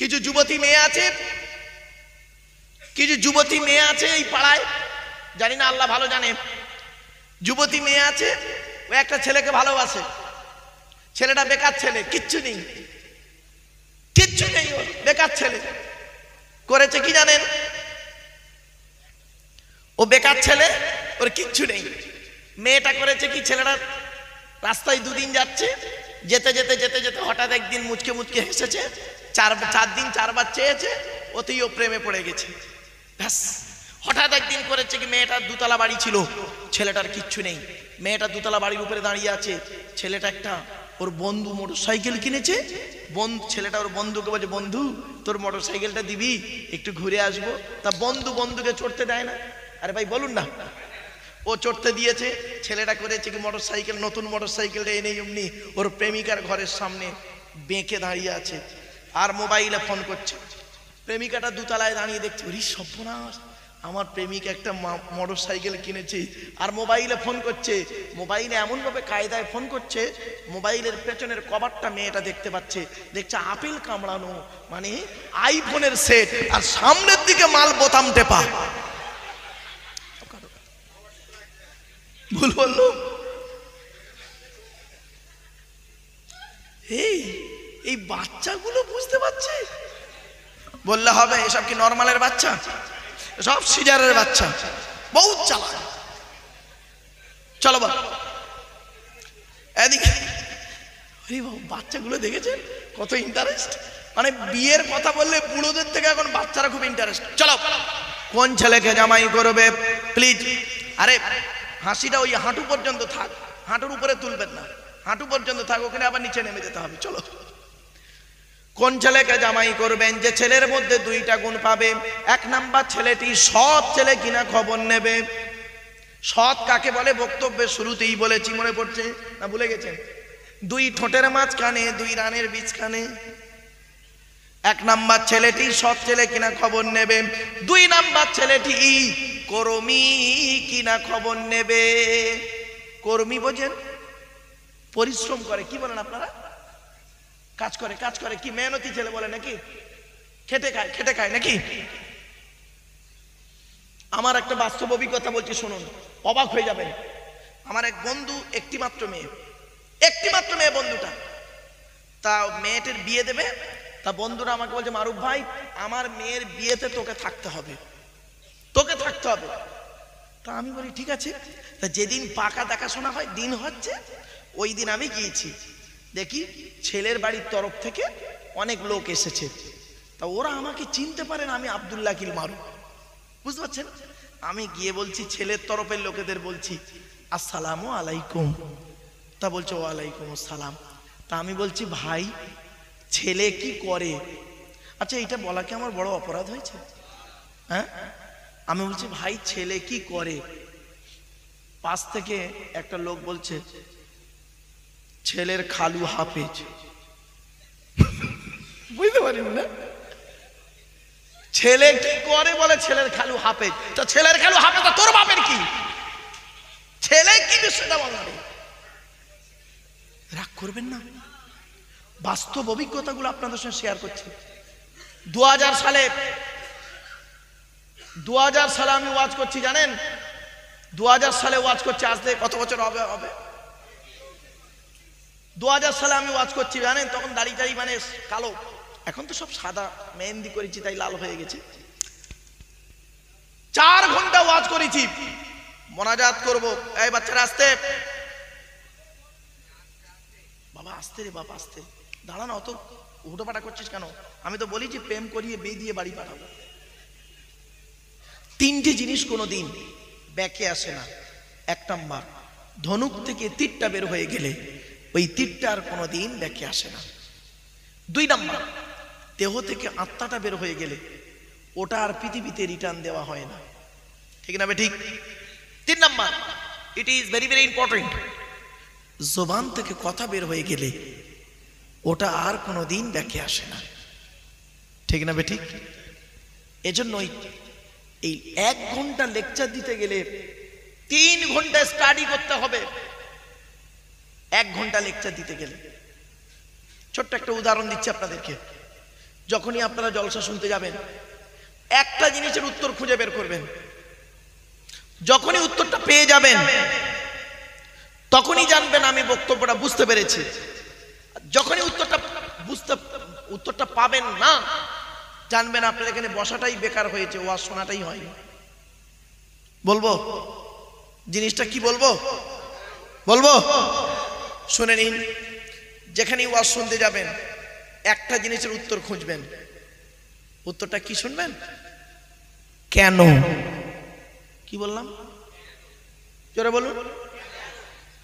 কিছু যুবতী মেয়ে আছে এই পাড়ায়, জানি না আল্লাহ ভালো জানে, যুবতী মেয়ে আছে, ও একটা ছেলেকে ভালোবাসে। ছেলেটা বেকার ছেলে, কিচ্ছু নেই, ওর বেকার ছেলে। করেছে কি জানেন? ও বেকার ছেলে, ওর কিচ্ছু নেই। মেয়েটা করেছে কি, ছেলেটা রাস্তায় দুদিন যাচ্ছে, যেতে যেতে হঠাৎ একদিন মুচকে হেসেছে, চার দিন চারবার চেয়েছে, ওতেই ও প্রেমে পড়ে গেছে। ব্যাস, হঠাৎ একদিন করেছে কি, মেয়েটার দুতলা বাড়ি ছিল, ছেলেটার কিচ্ছু নেই। মেয়েটা দুতলা বাড়ির উপরে দাঁড়িয়ে আছে, ছেলেটা একটা ওর বন্ধু মোটর সাইকেল কিনেছে। ছেলেটা ওর বন্ধুকে বলছে, বন্ধু তোর মোটর সাইকেলটা দিবি, একটু ঘুরে আসবো। তা বন্ধুকে চড়তে দেয় না। আরে ভাই বলুন না, ও চড়তে দিয়েছে। ছেলেটা করেছে কি, মোটর সাইকেল, নতুন মোটর সাইকেলটা এনে এমনি ওর প্রেমিকার ঘরের সামনে বেঁকে দাঁড়িয়ে আছে, আর মোবাইলে ফোন করছে। প্রেমিকাটা দুতলায় দাঁড়িয়ে দেখছে, ওরে সর্বনাশ, আমার প্রেমিক একটা মোটর সাইকেল কিনেছে, আর মোবাইলে ফোন করছে। মোবাইলে এমনভাবে কায়দায় ফোন করছে, মোবাইলের পেছনের কভারটা মেয়েটা দেখতে পাচ্ছে, দেখছে আপেল কামড়ানো, মানে আইফোনের সেট, আর সামনের দিকে মাল বোতাম টেপা। ভুল বললো? এই বাচ্চাগুলো বুঝতে পারছে? বললে হবে এসব কি নরমালের বাচ্চা? সব সিজারের বাচ্চা, বহুত চালাক। চলো বল এদিকে। বাচ্চাগুলো দেখেছেন কত ইন্টারেস্ট, মানে বিয়ের কথা বললে বুড়োদের থেকে এখন বাচ্চারা খুব ইন্টারেস্ট। চলো, কোন ছেলেকে জামাই করবে প্লিজ? আরে হাসিটা ওই হাঁটু পর্যন্ত থাক, হাঁটুর উপরে তুলবেন না, হাঁটু পর্যন্ত থাক, ওখানে আবার নিচে নেমে যেতে হবে। চলো, কোন ছেলেকে জামাই করবেন? যে ছেলের মধ্যে দুইটা গুণ পাবে। এক নাম্বার, ছেলেটি সৎ ছেলে কিনা খবর নেবে। সৎ কাকে বলে বক্তব্যের শুরুতেই বলেছি, মনে পড়ছে না ভুলে গেছেন? দুই ঠোঁটের মাঝখানে, দুই রানের বীজখানে। এক নাম্বার ছেলেটি সৎ ছেলে কিনা খবর নেবে। দুই নাম্বার, ছেলেটি কর্মী কিনা খবর নেবে। কর্মী বোঝেন? পরিশ্রম করে, কি বলেন আপনারা? কাজ করে, কি মেহনতি ছেলে বলে নাকি? খেটে খায় নাকি? আমার একটা বাস্তব অভিজ্ঞতা বলছি, শুনুন, অবাক হয়ে যাবেন। আমার এক বন্ধু, একটি মাত্র মেয়ে বন্ধুটা, তা মেয়েটির বিয়ে দেবে। তা বন্ধুরা আমাকে বলছে, মারুফ ভাই আমার মেয়ের বিয়েতে তোকে থাকতে হবে। তা আমি বলি ঠিক আছে। তা যেদিন পাকা দেখাশোনা হয়, দিন হচ্ছে, ওই দিন আমি গিয়েছি। দেখি ছেলের বাড়ির তরফ থেকে অনেক লোক এসেছে। তা ওরা আমাকে চিনতে পারে না, আমি আব্দুল্লাহ কিল মারুফ, বুঝতে পারছেন? আমি গিয়ে বলছি, ছেলের তরফের লোকেদের বলছি, আসসালামু আলাইকুম। তা বলছে ওয়ালাইকুম আসসালাম। তা আমি বলছি, ভাই ছেলে কি করে? আচ্ছা, এটা বলা কি আমার বড় অপরাধ হয়েছে? হ্যাঁ, আমি বলছি ভাই ছেলে কি করে? পাশ থেকে একটা লোক বলছে, ছেলের খালু হাফেজ। বুঝতে পারেন না? ছেলে কি করে বলে ছেলের খালু হাফেজ। তো ছেলের খালু হাফেজ তোর বাপের কি? ছেলে কি বিষয়টা বলবে? রাগ করবেন না, বাস্তব অভিজ্ঞতাগুলো আপনাদের সঙ্গে শেয়ার করছি। 2000 সালে আমি ওয়াজ করছি, জানেন? 2000 সালে ওয়াজ করছি, আজ থেকে কত বছর হবে? 2000 সালে আমি ওয়াজ করছি, জানেন? তখন দাড়ি মানে কালো, এখন তো সব সাদা, মেহেন্দি করেছি তাই লাল হয়ে গেছে। 4 ঘন্টা ওয়াজ করেছি, মোনাজাত করব। এই বাচ্চারা আসতে, বাবা আসতে রে, বাবা আসতে, দাঁড়া না, অত হুটোপাটা করছিস কেন? আমি তো বলি যে প্রেম করিয়ে বিয়ে দিয়ে বাড়ি পাঠাবো। 3টে জিনিস কোনোদিন ব্যাকে আসে না। 1 নাম্বার, ধনুক থেকে তীরটা বের হয়ে গেলে ওই তীরটা আর কোনোদিন ব্যাকে আসে না। 2 নাম্বার, দেহ থেকে আত্মাটা বের হয়ে গেলে ওটা আর পৃথিবীতে রিটার্ন দেওয়া হয় না, ঠিক না? ঠিক। 3 number, it is very very important, জবান থেকে কথা বের হয়ে গেলে ওটা আর কোনোদিন ব্যাকে আসে না, ঠিক না? ঠিক। এজন্যই এই 1 ঘন্টা লেকচার দিতে গেলে 3 ঘন্টা স্টাডি করতে হবে। 1 ঘন্টা লেকচার দিতে গেলে, ছোট্ট একটা উদাহরণ দিচ্ছি আপনাদেরকে। যখনই আপনারা জলসা শুনতে যাবেন একটা জিনিসের উত্তর খুঁজে বের করবেন। যখনই উত্তরটা পেয়ে যাবেন তখনই জানবেন আমি বক্তব্যটা বুঝতে পেরেছি। যখনই উত্তরটা পাবেন না, জানবেন আপনার এখানে বসাটাই বেকার হয়েছে, ওয়াজ শোনাটাই হয়নি। বলবো জিনিসটা কি বলবো শুনে নিন। যেখানেই ওয়াজ শুনতে যাবেন একটা জিনিসের উত্তর খুঁজবেন। উত্তরটা কি শুনবেন? কেন। কি বললাম? জোরে বলুন।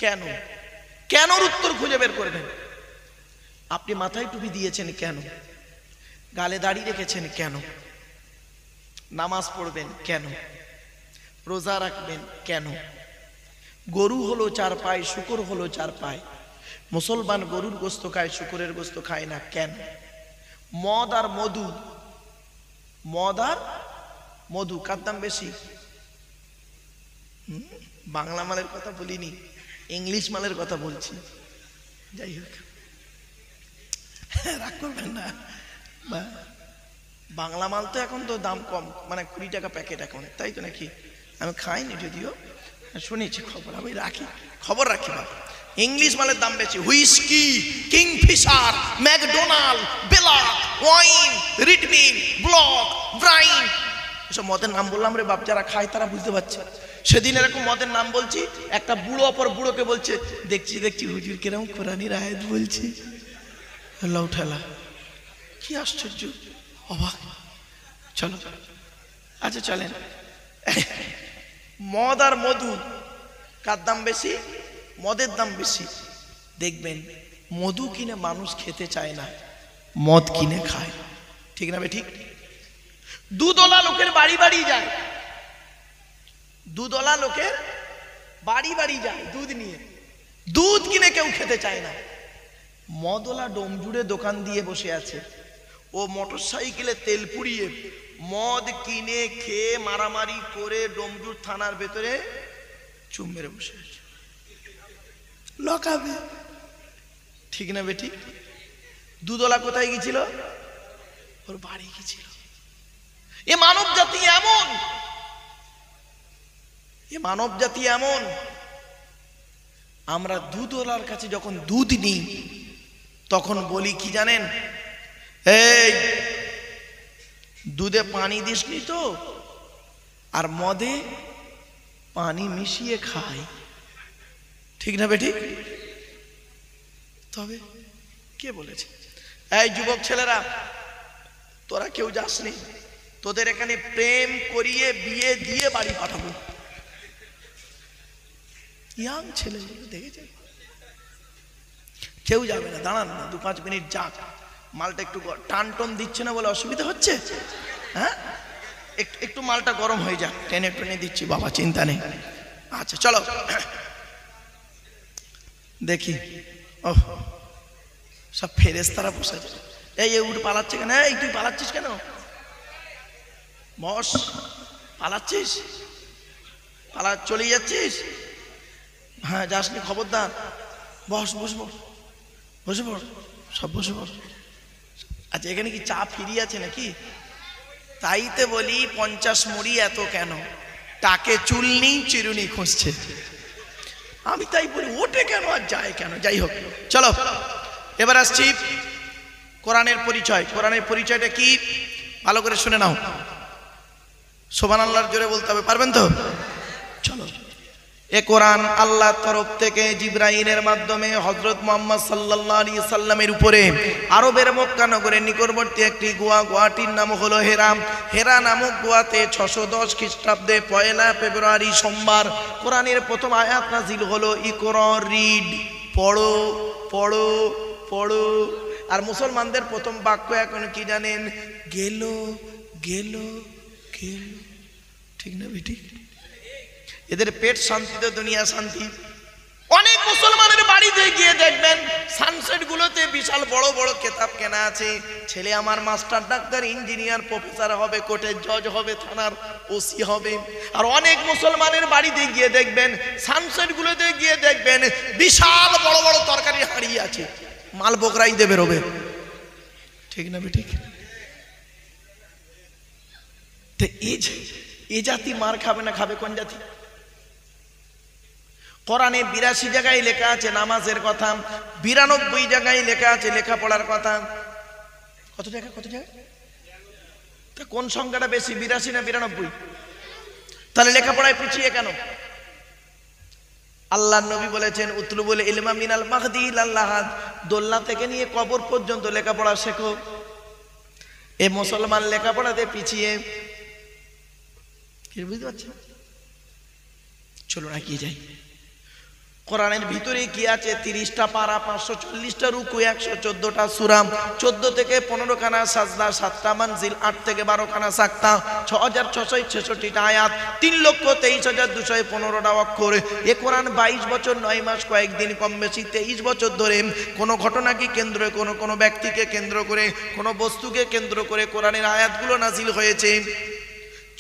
কেন? কেনর উত্তর খুঁজে বের করবেন। আপনি মাথায় টুপি দিয়েছেন কেন? গালে দাড়ি রেখেছেন কেন? নামাজ পড়বেন কেন? রোজা রাখবেন কেন? গরু হলো 4 পায়ে, শুকর হলো 4 পায়ে। মুসলমান গরুর গোস্ত খায়, শুকরের গোস্ত খায় না কেন? মদ আর মধু কার দাম বেশি? বাংলা মালের কথা বলিনি, ইংলিশ মালের কথা বলছি। যাই হোক, রাগ করবেন না। বাংলা মাল তো এখন তো দাম কম, মানে 20 টাকা প্যাকেট এখন, তাই তো নাকি? আমি খাইনি যদিও, শুনেছি খবর, আমি খবর রাখি। ইংলিশ মালের দাম বেশি। হুইস্কি, কিংফিশার, ম্যাকডোনাল্ড, বেলাক, ওয়াইন, রিডমিল, ব্লক, ব্রাইন, এসব মদের নাম বললাম রে বাপ। যারা খায় তারা বুঝতে পারছে। সেদিন এরকম মদের নাম বলছি, একটা বুড়ো অপর বুড়োকে বলছে, দেখছি হুজুর কিরকম কোরআনের আয়াত বলছে। আল্লাহ ঠেলা, কি আশ্চর্য, অবাক। চলো, আচ্ছা চলেন। মদ আর মধু কার দাম বেশি? মদের দাম বেশি। দেখবেন মধু কিনে মানুষ খেতে চায় না, মদ কিনে খায়। ঠিক না? ঠিক। দুধওয়ালা লোকের বাড়ি বাড়ি যায়, দুধওয়ালা লোকের বাড়ি বাড়ি যায় দুধ নিয়ে, দুধ কিনে কেউ খেতে চায় না। মদওয়ালা ডোমজুড়ে দোকান দিয়ে বসে আছে, ও মোটর সাইকেলে তেল পুড়িয়ে মদ কিনে খেয়ে মারামারি করে ডোমজুর থানার ভেতরে চুম মেরে বসে আছে, লকাবে। ঠিক না বেটি? দুধওয়ালা কোথায় গেছিল? ওর বাড়ি গেছিল। এ মানব জাতি এমন, আমরা দুধওয়ালার কাছে যখন দুধ নিই তখন বলি কি জানেন? এই দুধে পানি দিসনি তো? আর মদে পানি মিশিয়ে খাই। ঠিক না বেটি? তবে কে বলেছে? এই যুবক ছেলেরা, তোরা কেউ যাসনি, তোদের এখানে প্রেম করিয়ে বিয়ে দিয়ে বাড়ি পাঠাবো। ইয়াং ছেলে দেখেছে, কেউ যাবে না, দাঁড়ান না 2-5 মিনিট যাক। মালটা একটু টান টন দিচ্ছে না বলে অসুবিধা হচ্ছে? হ্যাঁ, একটু মালটা গরম হয়ে যাক, টেনে দিচ্ছি বাবা, চিন্তা নেই। আচ্ছা চলো দেখি। ও সব ফেরেশতারা বসে আছে। এই উঠ পালাচ্ছে কেন? এই তুই পালাচ্ছিস কেন? বস, পালাচ্ছিস? চলে যাচ্ছিস? হ্যাঁ, যাসনি, খবরদার। বস, বসে পড়, সব বসে পড়। আচ্ছা, এখানে কি চা ফ্রি আছে নাকি? তাইতে বলি 50 মুড়ি এত কেন? টাকে চুল নেই, চিরুনি খুঁজছে। আমি তাই বলি ওঠে কেন আর যায় কেন? যাই হোক, চলো এবার আসছি কোরআনের পরিচয়। কোরআনের পরিচয়টা কি ভালো করে শুনে নাও। সুবহানাল্লাহর জোরে বলতে হবে, পারবেন তো? চলো। এ কোরআন আল্লাহর তরফ থেকে জিবরাইলের মাধ্যমে হযরত মুহাম্মদ সাল্লাল্লাহু আলাইহি সাল্লামের উপরে আরবের মক্কা নগরের নিকটবর্তী একটি গুয়াটির নাম হলো হেরা। হেরা নামক গুয়াতে 610 খ্রিস্টাব্দে 1 ফেব্রুয়ারি সোমবার কোরআনের প্রথম আয়াত নাযিল হলো, ইকরা, রিড, পড়ো পড়ো পড়ো। আর মুসলমানদের প্রথম বাক্য এখন কি জানেন? গেল গেল গেল। ঠিক না বেটি? এদের পেট শান্তিতে দুনিয়া শান্তি। অনেক মুসলমানের বাড়িতে গিয়ে দেখবেন সানসেট গুলোতে বিশাল বড় বড় কেতাব কেনা আছে, ছেলে আমার মাস্টার, ডাক্তার, ইঞ্জিনিয়ার, প্রফেসর হবে, কোর্টের জজ হবে, থানার ওসি হবে। আর অনেক মুসলমানের বাড়িতে গিয়ে দেখবেন সানসেট গুলোতে গিয়ে দেখবেন বিশাল বড় বড় তরকারি হাঁড়ি আছে, মাল বকরাই দেবে রবে। ঠিক না বেঠিক? তো এই জাতি মার খাবে না, খাবে কোন জাতি? কোরআনে 82 জায়গায় লেখা আছে নামাজের কথা, 92 জায়গায় লেখা আছে লেখাপড়ার কথা। কত জায়গা? তা কোন সংখ্যাটা বেশি, 82 না 92? তাহলে লেখাপড়ায় পিছিয়ে কেন? আল্লাহ নবী বলেছেন উতলুবুল ইলমা মিনাল মাহদি ইলাল লাহাদ, দোলনা থেকে নিয়ে কবর পর্যন্ত লেখাপড়া শেখো। এ মুসলমান লেখাপড়াতে পিছিয়ে, কি বুঝতে পারছেন? চলো না কি যাই। কোরআনের ভিতরে কি আছে? 30টা পারা, 540টা রুকু, 114টা সূরা, 14 থেকে 15 খানা সাজদা, 7টা মানজিল, 8 থেকে 12 খানা সাক্তা, 6666টা আয়াত, 3,23,215টা অক্ষর। এ কোরআন 22 বছর 9 মাস কয়েকদিন কম বেশি 23 বছর ধরে কোনো ঘটনাকে কেন্দ্র করে, কোনো ব্যক্তিকে কেন্দ্র করে, কোনো বস্তুকে কেন্দ্র করে কোরআনের আয়াতগুলো নাজিল হয়েছে।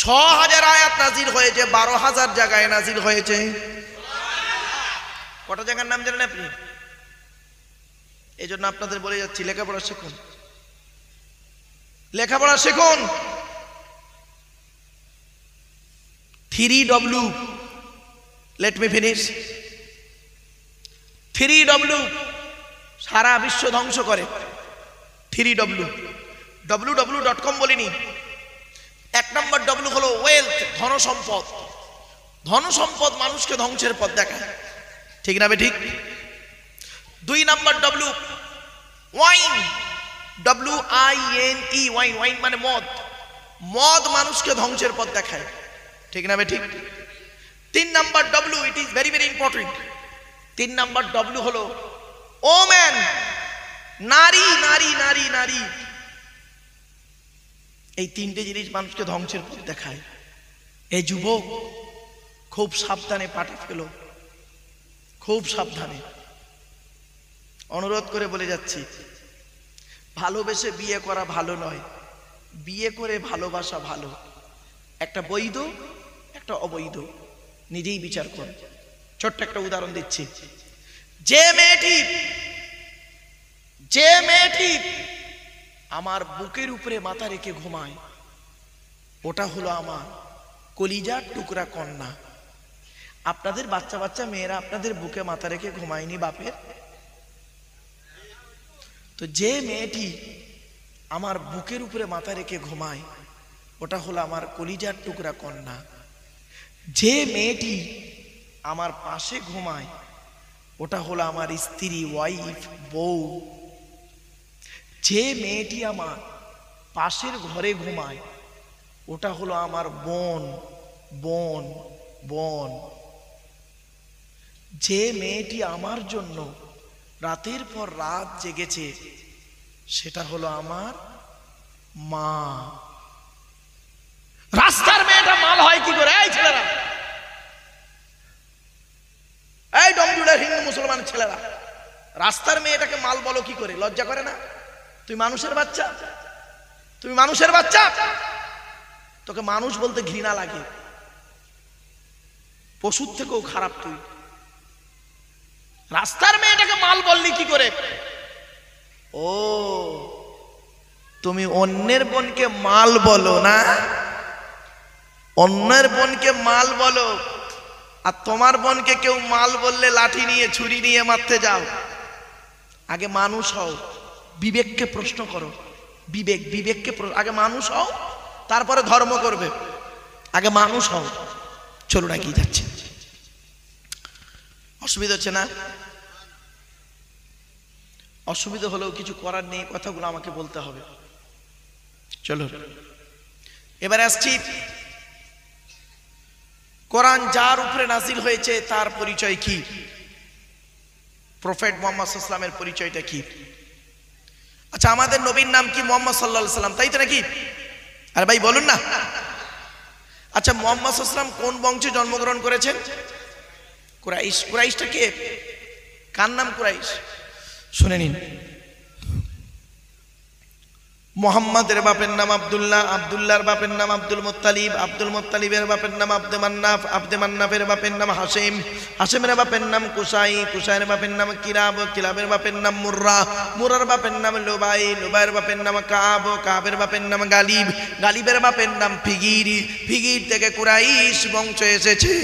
6000 আয়াত নাজিল হয়েছে, 12,000 জায়গায় নাজিল হয়েছে। কত জায়গার নাম জানেন আপনি? এই জন্য আপনাদের বলে যাচ্ছি লেখাপড়া শিখুন, লেখাপড়া শিখুন। 3W, let me finish. 3W সারা বিশ্ব ধ্বংস করে। 3W, www.com বলিনি। 1 নম্বর W হলো ওয়েলথ, ধনসম্পদ। ধনসম্পদ মানুষকে ধ্বংসের পথ দেখায়, ঠিক না? ঠিক। 2 নম্বর W wine, WINE, wine, wine মানে মদ। মদ মানুষকে ধ্বংসের পথ দেখায়, ঠিক না? ঠিক। 3 নম্বর W, it is very very important. 3 number W হলো ওম্যান, নারী, নারী, নারী, নারী। এই 3টে জিনিস মানুষকে ধ্বংসের পথ দেখায়। এই যুবক খুব সাবধানে পাটা ফেলো, খুব সাবধানে। অনুরোধ করে বলে যাচ্ছি, ভালোবেসে বিয়ে করা ভালো নয়, বিয়ে করে ভালোবাসা ভালো। একটা বৈধ, একটা অবৈধ, নিজেই বিচার কর। ছোট্ট একটা উদাহরণ দিচ্ছি। যে মেয়েটি আমার বুকের উপরে মাথা রেখে ঘুমায়, ওটা হলো আমার কলিজার টুকরা কন্যা। আপনাদের বাচ্চা বাচ্চা মেয়েরা আপনাদের বুকে মাথা রেখে ঘুমায়নি বাপের? তো যে মেয়েটি আমার বুকের উপরে মাথা রেখে ঘুমায়, ওটা হলো আমার কলিজার টুকরা কন্যা। যে মেয়েটি আমার পাশে ঘুমায়, ওটা হলো আমার স্ত্রী, ওয়াইফ, বউ। যে মেয়েটি আমার পাশের ঘরে ঘুমায়, ওটা হলো আমার বোন, বোন, বোন। যে মেয়েটি আমার জন্য রাতের পর রাত জেগেছে, সেটা হলো আমার মা। রাস্তার মেয়েটা মাল হয় কি করে? এই ছেলেরা, এই ডমজুড়ের হিন্দু মুসলমান ছেলেরা, রাস্তার মেয়েটাকে মাল বলো কি করে? লজ্জা করে না? তুই মানুষের বাচ্চা, তুমি মানুষের বাচ্চা, তোকে মানুষ বলতে ঘৃণা লাগে। পশুর থেকেও খারাপ তুই। রাস্তার মেয়েটাকে মাল বললি কি করে? ও, তুমি অন্যের বোনকে মাল বলো না? অন্যের বোনকে মাল বলো, আর তোমার বোনকে কেউ মাল বললে লাঠি নিয়ে, ছুরি নিয়ে মারতে যাও। আগে মানুষ হও, বিবেককে প্রশ্ন করো। বিবেককে আগে মানুষ হও, তারপরে ধর্ম করবে। আগে মানুষ হও। চলো না কি যাচ্ছে, অসুবিধা হচ্ছে না? অসুবিধা হলেও কিছু করার নেই, কথাগুলো আমাকে বলতে হবে। চলো এবার আসছি, কোরআন যার উপরে নাজিল হয়েছে তার পরিচয় কি? প্রফেট মুহাম্মদ সাল্লাল্লাহু আলাইহি ওয়াসাল্লামের পরিচয়টা কি? আচ্ছা, আমাদের নবীর নাম কি? মুহাম্মদ সাল্লাল্লাহু আলাইহি ওয়াসাল্লাম, তাই তো নাকি? আরে ভাই বলুন না। আচ্ছা, মুহাম্মদ সাল্লাল্লাহু আলাইহি ওয়াসাল্লাম কোন বংশে জন্মগ্রহণ করেছেন? কুরাইশ। কুরাইশটা কে? কার নাম কুরাইশ? শুনে নিন। মুহাম্মাদের বাপের নাম আব্দুল্লাহ, আব্দুল্লাহর বাপের নাম আব্দুল মুত্তালিব, আব্দুল মুত্তালিবের বাপের নাম আব্দে মান্নাফ, আব্দে মান্নাফের বাপের নাম হাশিম, হাশিমের বাপের নাম কুসাই, কুসাইয়ের বাপের নাম কিলাব, কিলাবের বাপের নাম মুর্রা, মুর্রার বাপের নাম লুবাই, লুবাইয়ের বাপের নাম কাব, কাবের বাপের নাম গালিব, গালিবের বাপের নাম ফিগির, ফিগির থেকে কুরাইশ বংশ এসেছে।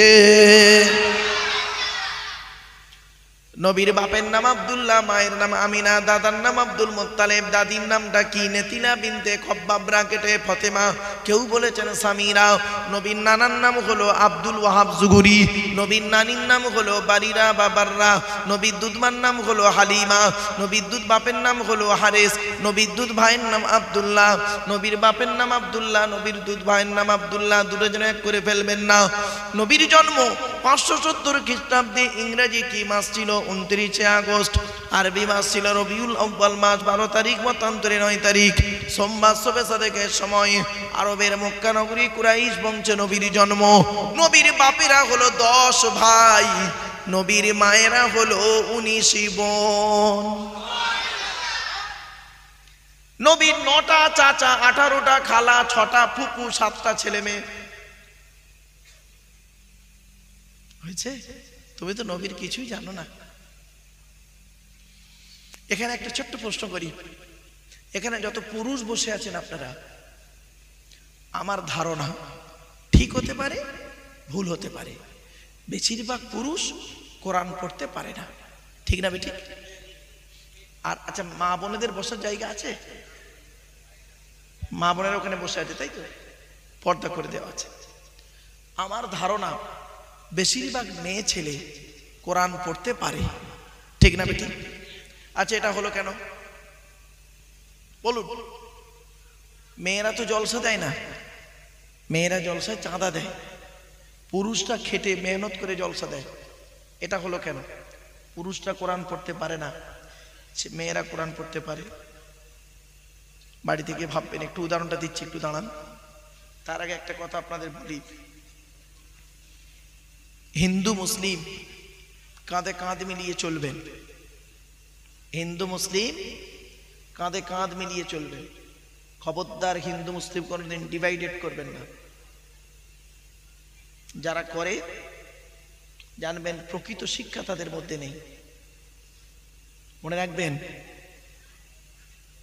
নবীর বাপের নাম আব্দুল্লাহ, মায়ের নাম আমিনা, দাদার নাম আব্দুল মুত্তালিব, দাদির নামটা কি নেতিনা বিনতে খব্বাব ব্রাকেটে ফতেমা, কেউ বলেছেন সামিরা। নবীর নানার নাম হলো আব্দুল ওয়াহাব জুগুরি, নবীর নানির নাম হলো বারিরা বা বাররা, নবীর দুধমার নাম হলো হালিমা, নবীর দুধ বাপের নাম হলো হারেস, নবীর দুধ ভাইয়ের নাম আব্দুল্লাহ, নবীর বাপের নাম আব্দুল্লাহ, নবীর দুধ ভাইয়ের নাম আব্দুল্লাহ, দুটো জন এক করে ফেলবেন না। নবীর জন্ম 570 খ্রিস্টাব্দে, ইংরেজি কি মাস ছিল? 29 আগস্ট, আরবি মাস ছিল রবিউল আউয়াল মাস 12 তারিখ, মতান্তরে 9 তারিখ, সোমবার সবে সাদেকের সময় আরবের মক্কা নগরী কুরাইশ বংশে নবীর জন্ম। নবীর বাপেরা হলো 10 ভাই, নবীর মায়েরা হলো 19 বোন। নবীর 9টা চাচা, 18টা খালা, 6টা ফুপু, 7টা ছেলে মেয়ে হয়েছে। তুমি তো নবীর কিছুই জানো না। এখানে একটা ছোট্ট প্রশ্ন করি, এখানে যত পুরুষ বসে আছেন আপনারা, আমার ধারণা ঠিক হতে পারে, ভুল হতে পারে, বেশিরভাগ পুরুষ কোরআন পড়তে পারে না, ঠিক না বেঠিক? আর আচ্ছা, মা বোনেদের বসার জায়গা আছে? মা বোনেরা ওখানে বসে আছে, তাই তো, পর্দা করে দেওয়া আছে। আমার ধারণা বেশিরভাগ মেয়ে ছেলে কোরআন পড়তে পারে, ঠিক না বেঠিক? আচ্ছা, এটা হলো কেন বলুন? মেয়েরা তো জলসা দেয় না, মেয়েরা জলসায় চাঁদা দেয়, পুরুষরা খেটে মেহনত করে জলসা দেয়। এটা হলো কেন? পুরুষরা কোরআন পড়তে পারে না, মেয়েরা কোরআন পড়তে পারে। বাড়ি থেকে ভাববেন, একটু উদাহরণটা দিচ্ছি, একটু দাঁড়ান। তার আগে একটা কথা আপনাদের বলি, হিন্দু মুসলিম কাঁধে কাঁধ মিলিয়ে চলবেন, হিন্দু মুসলিম কাঁধে কাঁধ মিলিয়ে চলবেন। খবরদার হিন্দু মুসলিম কোনোদিন ডিভাইডেড করবেন না। যারা করে জানবেন প্রকৃত শিক্ষা তাদের মধ্যে নেই, মনে রাখবেন।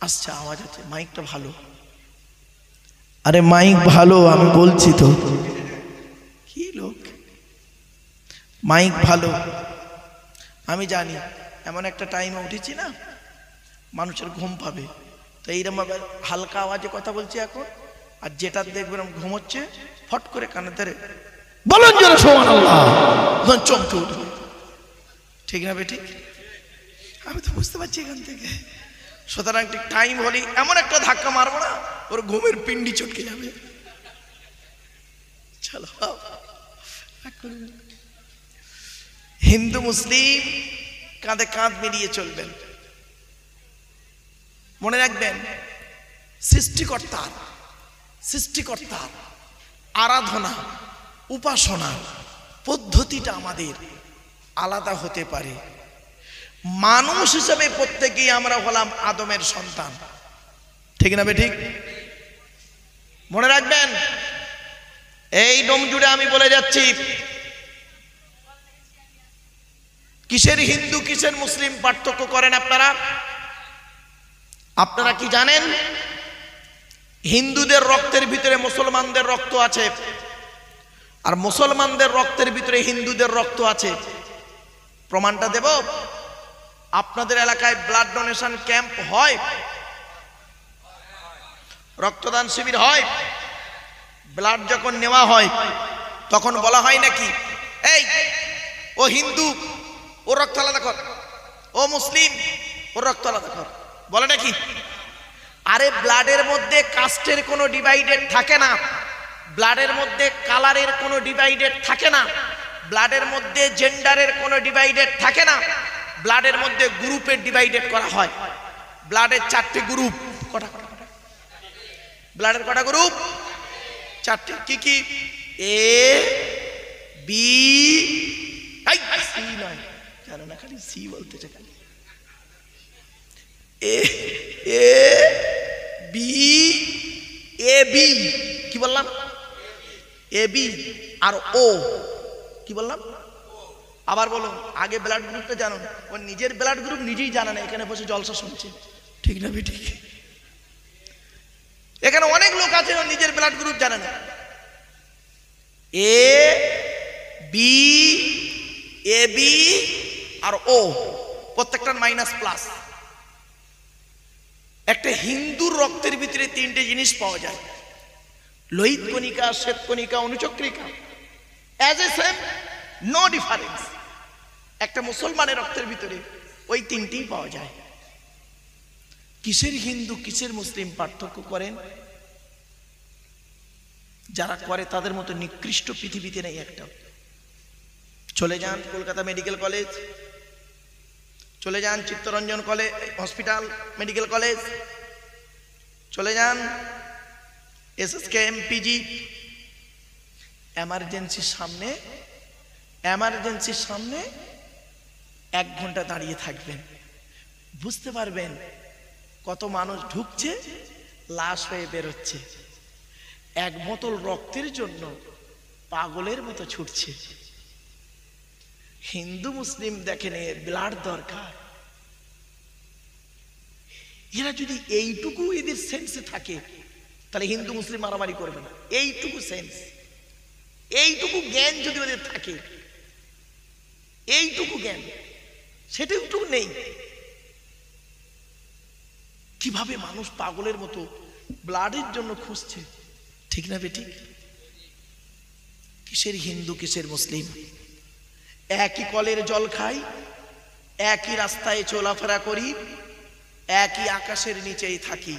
আচ্ছা, আওয়াজ আছে, মাইকটা ভালো। আরে মাইক ভালো, আমি বলছি তো। কি লোক, মাইক ভালো, আমি জানি। এমন একটা টাইমে উঠেছি না, মানুষের ঘুম পাবে, তো এইরকম হালকা আওয়াজে কথা বলছি এখন। আর যেটা দেখবেন ঘুমোচ্ছে, ফট করে কানে ধরে বলেন জোরে সুবহানাল্লাহ, চমকে উঠবে, ঠিক না বেঠিক? আমি তো বুঝতে পারছি এখান থেকে। সুতরাং ঠিক টাইম হলেই এমন একটা ধাক্কা মারবো না, ওর ঘুমের পিন্ডি চটকে যাবে। চলো, হিন্দু মুসলিম কাঁধে কাঁধ মিলিয়ে চলবেন। মনে রাখবেন, সৃষ্টিকর্তার আরাধনা, উপাসনা পদ্ধতিটা আমাদের আলাদা হতে পারে। মানুষ হিসেবে প্রত্যেকেই আমরা হলাম আদমের সন্তান, ঠিক না বেঠিক? মনে রাখবেন, এই ডোম জুড়ে আমি বলে যাচ্ছি, কিসের হিন্দু কিসের মুসলিম পার্থক্য করেন আপনারা? আপনারা কি জানেন? হিন্দুদের রক্তের ভিতরে মুসলমানদের রক্ত আছে, আর মুসলমানদের রক্তের ভিতরে হিন্দুদের রক্ত আছে। প্রমাণটা দেব। আপনাদের এলাকায় ব্লাড ডোনেশন ক্যাম্প হয়, রক্তদান শিবির হয়। ব্লাড যখন নেওয়া হয় তখন বলা হয় নাকি, এই ও হিন্দু ওর রক্ত আলাদা কর, ও মুসলিম ওর রক্ত আলাদা কর, বলে নাকি? আরে ব্লাডের মধ্যে কাস্টের কোনো ডিভাইডেড থাকে না, ব্লাডের মধ্যে কালারের কোনো ডিভাইডেড থাকে না, ব্লাডের মধ্যে জেন্ডারের কোনো ডিভাইডেড থাকে না, ব্লাডের মধ্যে গ্রুপের ডিভাইডেড করা হয়। ব্লাডের 4টে গ্রুপ। কটা? ব্লাডের কটা গ্রুপ? 4টে। কি কি? এ বি, সি নয়, জানো না, খালি সি বলতেছে, খালি এ বি এ বি, কি বললাম? এ বি আর ও, কি বললাম? আবার বলুন, আগে ব্লাড গ্রুপটা জানুন। ও নিজের ব্লাড গ্রুপ নিজেই জানে না, এখানে বসে জলসা শুনছে, ঠিক না ঠিক? এখানে অনেক লোক আছে নিজের ব্লাড গ্রুপ জানে না। এ বি, এ বি আর ও, প্রত্যেকটার মাইনাস প্লাস। একটা হিন্দুর রক্তের ভিতরে তিনটে জিনিস পাওয়া যায়, লোহিত কণিকা, শ্বেত কণিকা, অনুচক্রিকা, as a same, no difference. একটা মুসলমানের রক্তের ভিতরে ওই তিনটেই পাওয়া যায়। কিসের হিন্দু কিসের মুসলিম পার্থক্য করেন? যারা করে তাদের মতো নিকৃষ্ট পৃথিবীতে নেই একটা। চলে যান কলকাতা মেডিকেল কলেজ, চলে যান Chittaranjan college hospital medical college, চলে যান SSKM-PG, এমার্জেন্সির সামনে 1 ঘন্টা দাঁড়িয়ে থাকবেন, বুঝতে পারবেন কত মানুষ ঢুকছে, লাশ হয়ে বেরোচ্ছে। 1 বোতল রক্তের জন্য পাগলের মতো ছুটছে। হিন্দু মুসলিম দেখেন, ব্লাড দরকার। এরা যদি এইটুকু এদের সেন্সে থাকে, তাহলে হিন্দু মুসলিম মারামারি করবে না। এইটুকু সেন্স, এইটুকু জ্ঞান যদি ওদের থাকে, এইটুকু জ্ঞান, সেটাও নেই। কিভাবে মানুষ পাগলের মতো ব্লাডের জন্য খুঁজছে, ঠিক না বেঠিক? কিসের হিন্দু কিসের মুসলিম? একই কলের জল খাই, একই রাস্তায় চলাফেরা করি, একই আকাশের নিচেই থাকি,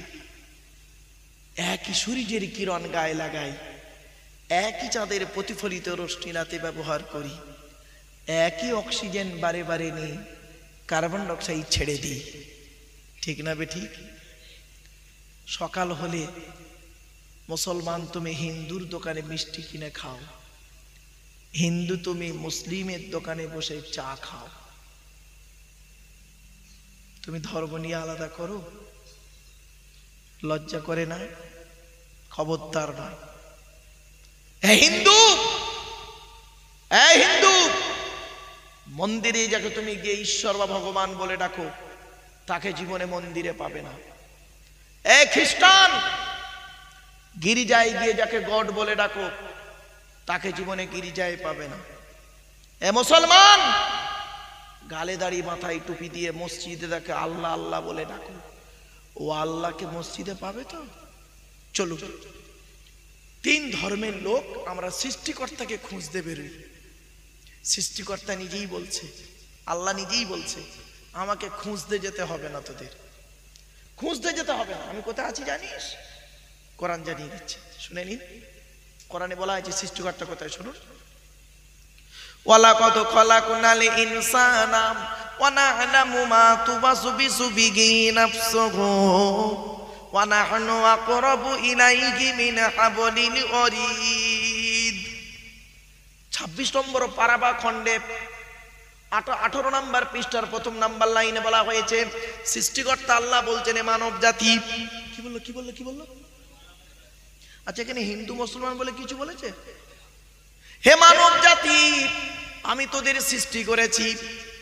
একই সূর্যের কিরণ গায়ে লাগাই, একই চাঁদের প্রতিফলিত রশ্মি রাতে ব্যবহার করি, একই অক্সিজেন বারে বারে নিই, কার্বন ডাইঅক্সাইড ছেড়ে দিই, ঠিক না বেঠিক? সকাল হলে মুসলমান তুমি হিন্দুর দোকানে মিষ্টি কিনে খাও, হিন্দু তুমি মুসলিমের দোকানে বসে চা খাও। তুমি ধর্ম নিয়ে আলাদা করো, লজ্জা করে না? খবরদার নয়। হিন্দু, হিন্দু, মন্দিরে যাকে তুমি গিয়ে ঈশ্বর বা ভগবান বলে ডাকো, তাকে জীবনে মন্দিরে পাবে না। খ্রিস্টান, গির্জায় গিয়ে যাকে গড বলে ডাকো, তাকে জীবনে গির্জায় পাবে না। মুসলমান, গালে দাড়ি মাথায় টুপি দিয়ে মসজিদে তাকে আল্লাহ আল্লাহ বলে ডাকো, ও আল্লাহকে মসজিদে পাবে তো? চলো, 3 ধর্মের লোক আমরা সৃষ্টিকর্তাকে খুঁজতে বেরোই। সৃষ্টিকর্তা নিজেই বলছে, আল্লাহ নিজেই বলছে, আমাকে খুঁজতে যেতে হবে না, তোদের খুঁজতে যেতে হবে না। আমি কোথায় আছি জানিস? কোরআন জানিয়ে দিচ্ছে, শুনে নিন। কোরআনে বলা হয়েছে সৃষ্টিকর্তা কোথায়, শুনুন। ওয়ালাকাদ খালাকনাল ইনসানা ওয়া না'লামু মা তুওয়াসবিসু বিহি নাফসুহু ওয়া নাহনু আকরাবু ইলাইহি মিন হাবলিল ওয়ারিদ। 26 নম্বর পারা বা খণ্ডে 18 নম্বর পৃষ্ঠার 1 নম্বর লাইনে বলা হয়েছে, সৃষ্টিকর্তা আল্লাহ বলছেন মানব জাতি, কি বললো? আচ্ছা, এখানে হিন্দু মুসলমান বলে কিছু বলেছে? হে মানব জাতি, আমি তোদের সৃষ্টি করেছি,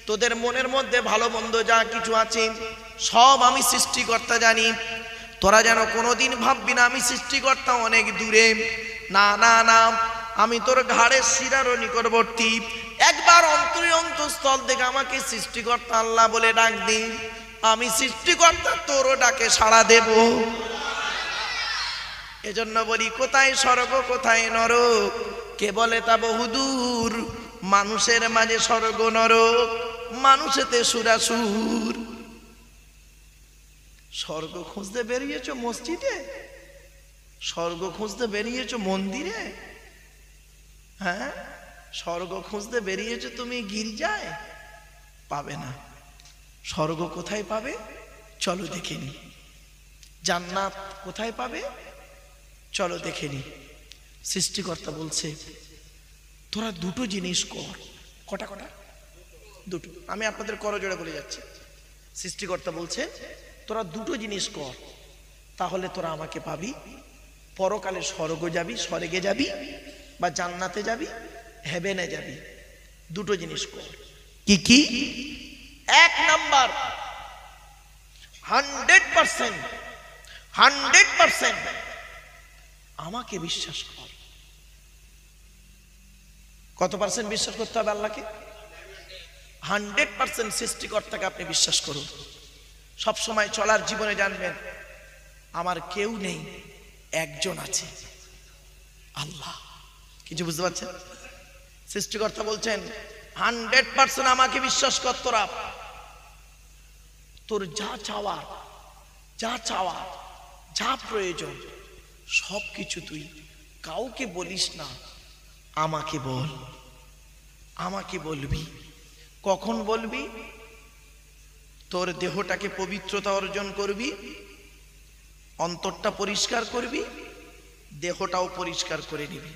তোদের মনের মধ্যে ভালো মন্দ যা কিছু আছে সব আমি সৃষ্টিকর্তা জানি। তোরা যেন কোনোদিন ভাববি না আমি সৃষ্টিকর্তা অনেক দূরে। না না না, আমি তোর ঘাড়ের শিরারও নিকটবর্তী। একবার অন্তরে অন্তঃস্থল থেকে আমাকে সৃষ্টিকর্তা আল্লাহ বলে ডাক দি, আমি সৃষ্টিকর্তা তোরও ডাকে সাড়া দেব। এজন্য বলি, কোথায় স্বর্গ কোথায় নরক, কে বলে তা বহুদূর। মানুষের মাঝে স্বর্গ নরক, মানুষেতে সুরাসুর। স্বর্গ খুঁজতে বেরিয়েছো মসজিদে, স্বর্গ খুঁজতে বেরিয়েছো মন্দিরে, হ্যাঁ? স্বর্গ খুঁজতে বেরিয়েছো তুমি গির্জায়, পাবে না। স্বর্গ কোথায় পাবে? চলো দেখে নি। জান্নাত কোথায় পাবে? চলো দেখে নি। সৃষ্টিকর্তা বলছে তোরা 2টো জিনিস কর। কটা? 2টো। আমি আপনাদের করজোড়ে বলে যাচ্ছি। সৃষ্টিকর্তা বলছে তোরা 2টো জিনিস কর, তাহলে তোরা আমাকে পাবি, পরকালে স্বর্গে যাবি বা জান্নাতে যাবি, হেভেনে যাবি। দুটো জিনিস কর। কি কি? এক নাম্বার 100% আমাকে বিশ্বাস কর। কত পার্সেন্ট বিশ্বাস করতে হবে আল্লাহকে? 100% সৃষ্টিকর্তাকে আপনি বিশ্বাস করুন। সব সময় চলার জীবনে জানবেন আমার কেউ নেই, একজন আছে, আল্লাহ। কিছু বুঝতে পারছেন? সৃষ্টিকর্তা বলছেন 100% আমাকে বিশ্বাস কর। তোরা তোর যা চাওয়ার, যা প্রয়োজন সব কিছু তুই কাউকে বলিস না, আমাকে বল। আমাকে বলবি। কখন বলবি? তোর দেহটাকে পবিত্রতা অর্জন করবি, অন্তরটা পরিষ্কার করবি, দেহটাও পরিষ্কার করে নিবি।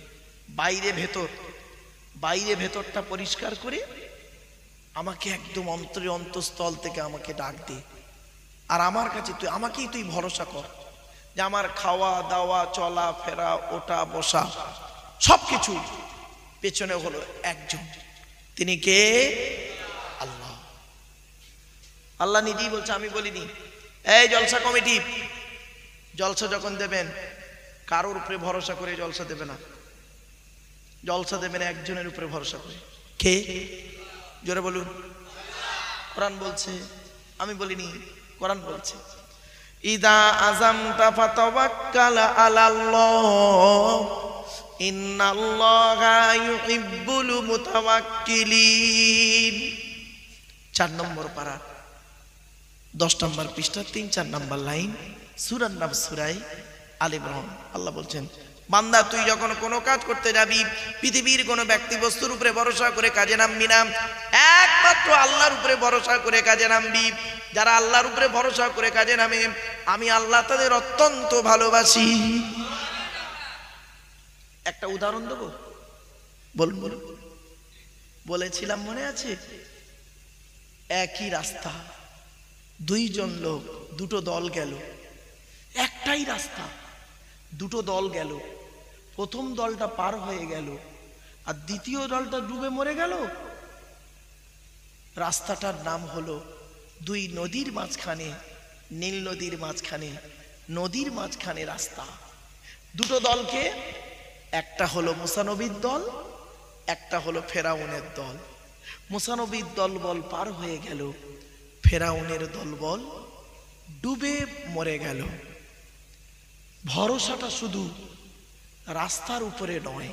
বাইরে ভেতরটা পরিষ্কার করে আমাকে একদম অন্তঃস্থল থেকে আমাকে ডাক দে। আর আমার কাছে আমাকেই তুই ভরসা কর যে আমার খাওয়া দাওয়া, চলা ফেরা, ওঠা বসা সবকিছু পেছনে হলো একজন। তিনি কে? আল্লাহ। আল্লাহ নিজেই বলছে, আমি বলিনি। এই জলসা কমিটি, জলসা যখন দেবেন কারোর উপরে ভরসা করে জলসা দেবে না। জলসা দেবেন একজনের উপরে ভরসা করে। কে? জোরে বলুন। কোরআন বলছে, আমি বলিনি, কোরআন বলছে ইদা আযামতা ফাতাওয়াক্কাল আলাল্লাহ ইন্নাল্লাহা ইউহিব্বুল মুতাওয়াক্কিলিন। 4 নম্বর পারা 10 নম্বর পৃষ্ঠা 3-4 নম্বর লাইন, সূরার নাম সূরায়ে আলে ইমরান। আল্লাহ বলছেন, বান্দা তুই যখন কোনো কাজ করতে যাবি, পৃথিবীর কোনো ব্যক্তি বস্তুর উপরে ভরসা করে কাজে নামবি না, একমাত্র আল্লাহর উপরে ভরসা করে কাজে নামবি। যারা আল্লাহর উপরে ভরসা করে কাজে নামে, আমি আল্লাহ তাদের অত্যন্ত ভালোবাসি। একটা উদাহরণ দেবো, বলুন বলুন। বলেছিলাম মনে আছে? একই রাস্তা, 2 জন লোক, 2টো দল গেল। একটাই রাস্তা, 2টো দল গেল। প্রথম দলটা পার হয়ে গেল আর দ্বিতীয় দলটা ডুবে মরে গেল। রাস্তাটার নাম হলো 2 নদীর মাঝখানে, নীল নদীর মাঝখানে, নদীর মাঝখানে রাস্তা। 2টো দলকে, একটা হলো মুসা নবীর দল, একটা হলো ফেরাউনের দল। মুসা নবীর দলবল পার হয়ে গেল, ফেরাউনের দলবল ডুবে মরে গেল। ভরসাটা শুধু রাস্তার উপরে নয়,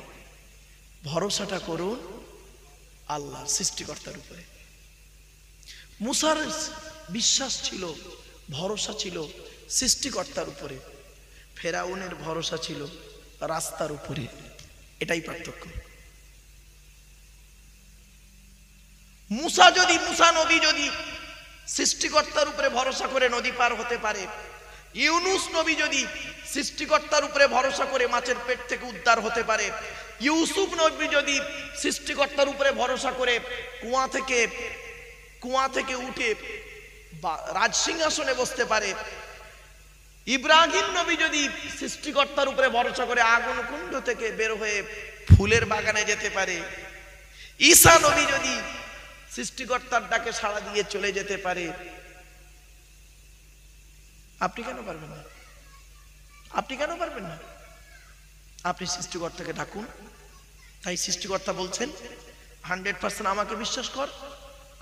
ভরসাটা করুন আল্লাহ সৃষ্টিকর্তার উপরে। মুসার বিশ্বাস ছিল, ভরসা ছিল সৃষ্টিকর্তার উপরে, ফেরাউনের ভরসা ছিল রাস্তার উপরে। এটাই পার্থক্য। মুসা নবী যদি সৃষ্টিকর্তার উপরে ভরসা করে নদী পার হতে পারে, ইউনুস নবী যদি সৃষ্টিকর্তার উপরে ভরসা করে মাছের পেট থেকে উদ্ধার হতে পারে, ইউসুফ নবী যদি সৃষ্টিকর্তার উপরে ভরসা করে কুয়া থেকে উঠে রাজসিংহাসনে বসতে পারে, ইব্রাহিম নবী যদি সৃষ্টিকর্তার উপরে ভরসা করে আগুন কুণ্ড থেকে বের হয়ে ফুলের বাগানে যেতে পারে, ঈসা নবী যদি সৃষ্টিকর্তার ডাকে সাড়া দিয়ে চলে যেতে পারে, আপনি কেন পারবেন না? আপনি কেন পারবেন না? আপনি সৃষ্টিকর্তাকে ডাকুন। তাই সৃষ্টিকর্তা বলছেন 100% আমাকে বিশ্বাস কর,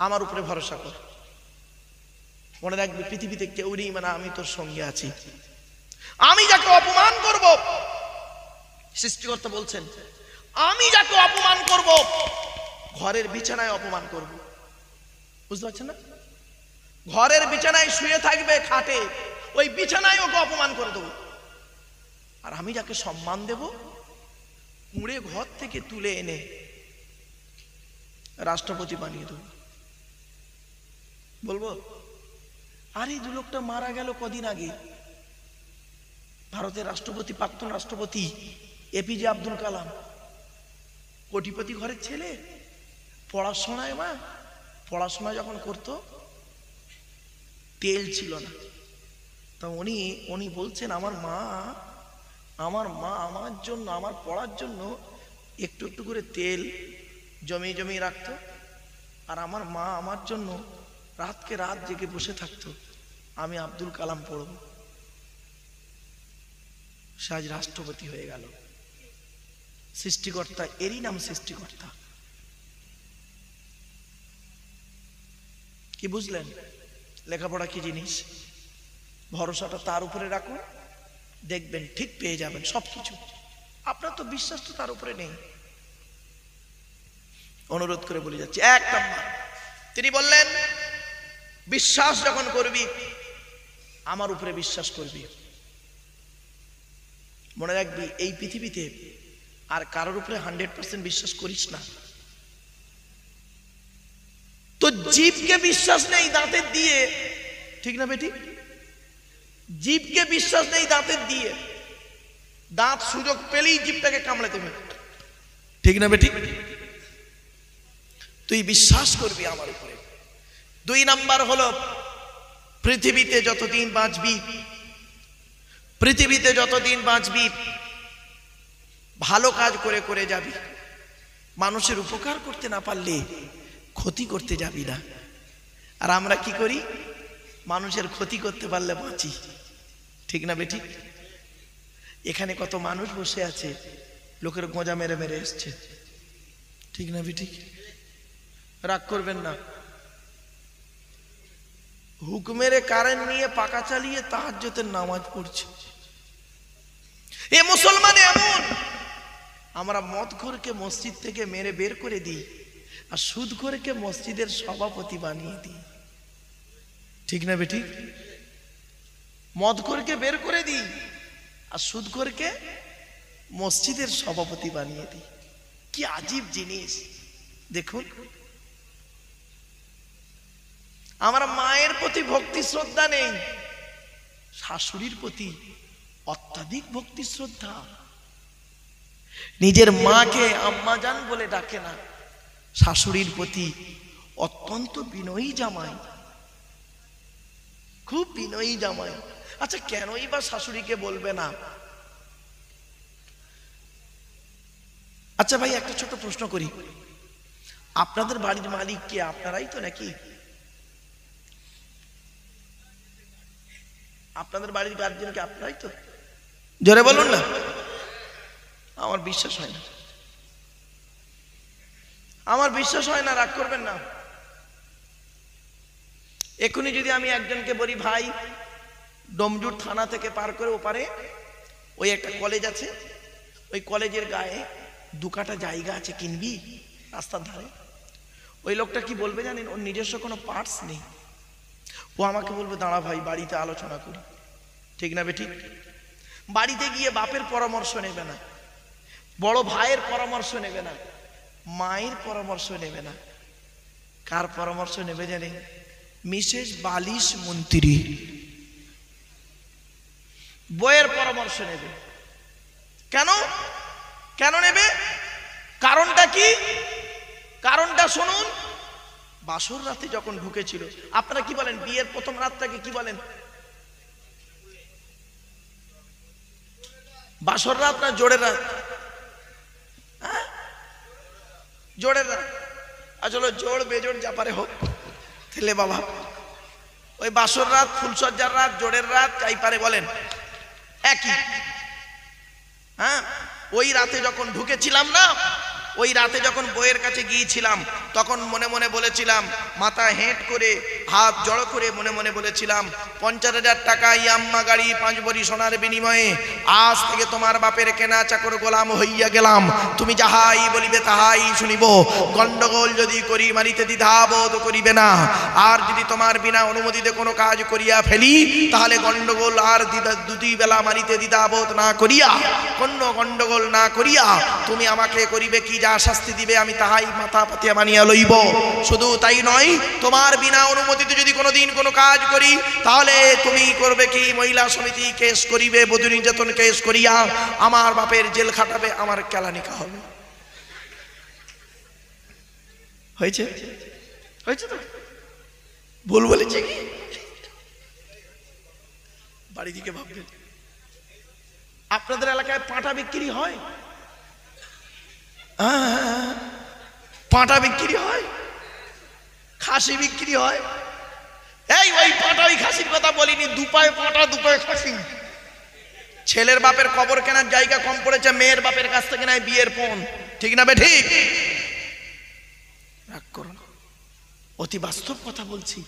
আমার উপরে ভরসা কর। মনে রাখবি, পৃথিবীতে কেউ নেই মানে আমি তোর সঙ্গে আছি। আমি যাকে অপমান করব, সৃষ্টিকর্তা বলছেন আমি যাকে অপমান করব, ঘরের বিছানায় অপমান করব। বুঝতে পারছেন না? ঘরের বিছানায় শুয়ে থাকবে খাটে, ওই বিছানায় ওকে অপমান করে দেবো। আর আমি যাকে সম্মান দেব, মুড়ে ঘর থেকে তুলে এনে রাষ্ট্রপতি বানিয়ে দেব। বলবো আরে 2 লোকটা মারা গেল কদিন আগে, ভারতের রাষ্ট্রপতি, প্রাক্তন রাষ্ট্রপতি এপিজে আব্দুল কালাম, কোটিপতি ঘরের ছেলে। পড়াশোনা যখন করতো তেল ছিল না, তা উনি বলছেন আমার মা আমার জন্য, আমার পড়ার জন্য একটু একটু করে তেল জমিয়ে রাখতো, আর আমার মা আমার জন্য রাতকে রাত জেগে বসে থাকতো আমি আব্দুল কালাম পড়ব। সে আজ রাষ্ট্রপতি হয়ে গেল। সৃষ্টিকর্তা, এরই নাম সৃষ্টিকর্তা। কি বুঝলেন? লেখাপড়া কি জিনিস? ভরসাটা তার উপরে রাখুন, দেখবেন ঠিক পেয়ে যাবেন সবকিছু। আপনার তো বিশ্বাস তো তার উপরে নেই। অনুরোধ করে বলে যাচ্ছি, 1 নম্বর তিনি বললেন বিশ্বাস যখন করবি আমার উপরে বিশ্বাস করবি। মনে রাখবি এই পৃথিবীতে আর কারোর উপরে 100% বিশ্বাস করিস না। তো জীবকে বিশ্বাস নেই দাঁতের দিয়ে, ঠিক না বেটি? জীবকে বিশ্বাস নেই দাঁতের দিয়ে, দাঁত সুযোগ পেলেই জীবটাকে কামড়ে দেবে, ঠিক না বেটি? তুই বিশ্বাস করবি আমার উপরে। 2 নাম্বার হলো পৃথিবীতে যতদিন বাঁচবি ভালো কাজ করে করে যাবি। মানুষের উপকার করতে না পারলে ক্ষতি করতে যাবি না। আর আমরা কি করি? মানুষের ক্ষতি করতে পারলে বাঁচি, ঠিক না বেটি? এখানে কত মানুষ বসে আছে লোকের গোঁজা মেরে মেরে এসছে, ঠিক না বেটি? রাগ করবেন না। হুকুমের কারেন্ট নিয়ে পাকা চালিয়ে তাহাজ্জুদের নামাজ পড়ছে। এ মুসলমান এমন, আমরা মদখোরকে মসজিদ থেকে মেরে বের করে দিই আর সুদখোরকে মসজিদের সভাপতি বানিয়ে দিই, ঠিক না বেটি? মদখোরকে বের করে দিই আর সুদখোরকে মসজিদের সভাপতি বানিয়ে দিই। কি আজীব জিনিস দেখুন। আমার মায়ের প্রতি ভক্তি শ্রদ্ধা নেই, শাশুড়ির প্রতি অত্যাধিক ভক্তি শ্রদ্ধা। নিজের মাকে আম্মা জান বলে ডাকে না, শাশুড়ির প্রতি অত্যন্ত বিনয়ী জামাই, খুব বিনয়ী জামাই। আচ্ছা কেনই বা শাশুড়িকে বলবে না? আচ্ছা ভাই একটা ছোট প্রশ্ন করি, আপনাদের বাড়ির মালিক কে? আপনারাই তো নাকি? আপনাদের বাড়ির গার্জিয়ান কে আপনারাই তো? জোরে বলুন না। আমার বিশ্বাস হয় না, আমার বিশ্বাস হয় না, রাগ করবেন না। এখনই যদি আমি একজনকে বলি ভাই ডোমজুর থানা থেকে পার করে ওপারে ওই একটা কলেজ আছে, ওই কলেজের গায়ে 2 কাঠা জায়গা আছে, কিনবি? রাস্তার ধারে। ওই লোকটা কি বলবে জানেন? ওর নিজস্ব কোনো পার্টস নেই, ও আমাকে বলবে দাঁড়া ভাই বাড়িতে আলোচনা করি, ঠিক না বেঠিক? বাড়িতে গিয়ে বাপের পরামর্শ নেবে না, বড় ভাইয়ের পরামর্শ নেবে না, মায়ের পরামর্শ নেবে না। কার পরামর্শ নেবে জানেন? মিসেস বালিশ মন্ত্রী, বইয়ের পরামর্শ নেবে। কেন নেবে? কারণটা কি? কারণটা শুনুন। বাসর রাতে যখন ঢুকেছিল, আপনারা কি বলেন বিয়ের প্রথম রাতটাকে কি বলেন? বাসর রাত না জোড়ের রাত? জোড়ের রাত। আসলে জোড় বেজোড় যা পারে হোক ছেলে বাবা, ওই বাসর রাত, ফুলসজ্জার রাত, জোড়ের রাত যাই পারে বলেন একই। হ্যাঁ, ওই রাতে যখন ঢুকেছিলাম না, ওই রাতে যখন বইয়ের কাছে গিয়েছিলাম তখন মনে মনে বলেছিলাম, মাথা হেঁট করে হাত জড়ো করে মনে মনে বলেছিলাম 50,000 টাকা ইয়াম্মা গাড়ি 5 ভরি সোনার বিনিময়ে আজ থেকে তোমার বাপের কেনা চাকর গোলাম হইয়া গেলাম। তুমি যাহাই বলিবে তাহাই শুনিব। গন্ডগোল যদি করি মারিতে দ্বিধাবোধ করিবে না। আর যদি তোমার বিনা অনুমতিতে কোনো কাজ করিয়া ফেলি তাহলে গন্ডগোল আর 2 বেলা মারিতে দ্বিধাবোধ না করিয়া, কোনো গন্ডগোল না করিয়া তুমি আমাকে করিবে কি যা শাস্তি দিবে আমি তাহাই মাথা পাতিয়া মানিয়া লইব। শুধু তাই নয়, তোমার বিনা অনুমতিতে যদি কোনোদিন কোনো কাজ করি তাহলে তুমি করবে কি? মহিলা সমিতি কেস করিবে, বধূ নির্যাতন কেস করিয়া আমার বাপের জেল খাটাবে, আমার কেলানিকা হবে। হয়েছে? হয়েছে তো? ভুল বলেছে কি? বাড়ি দিকে ভাববেন। আপনাদের এলাকায় পাঁঠা বিক্রি হয়? পাঁঠা বিক্রি হয়, খাসি বিক্রি হয়। এই ওই পাঁঠা ওই খাসির কথা বলিনি, দুপায়ে পাঁঠা দুপায়ে খাসি। ছেলের বাপের কবর কেনার জায়গা কম পড়েছে, মেয়ের বাপের কাছ থেকে নেয় বিয়ের পণ। ঠিক না বে ঠিক? রাগ করো না, অতি বাস্তব কথা বলছি।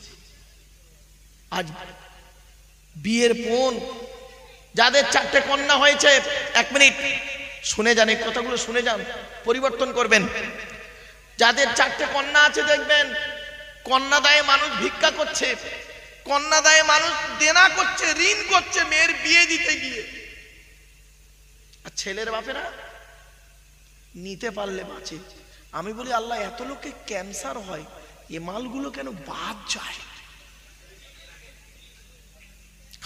আজ বিয়ের পণ, যাদের 4টে কন্যা হয়েছে, 1 মিনিট শুনে যান, এই কথাগুলো শুনে যান, পরিবর্তন করবেন। যাদের 4টে কন্যা আছে দেখবেন কন্যাদায়ে মানুষ ভিক্ষা করছে, কন্যাদায়ে মানুষ দেনা করছে, ঋণ করছে মেয়ের বিয়ে দিতে গিয়ে। আর ছেলের বাপেরা নিতে পারলে বাঁচে। আমি বলি আল্লাহ, এত লোকে ক্যান্সার হয়, এ মালগুলো কেন বাদ যায়?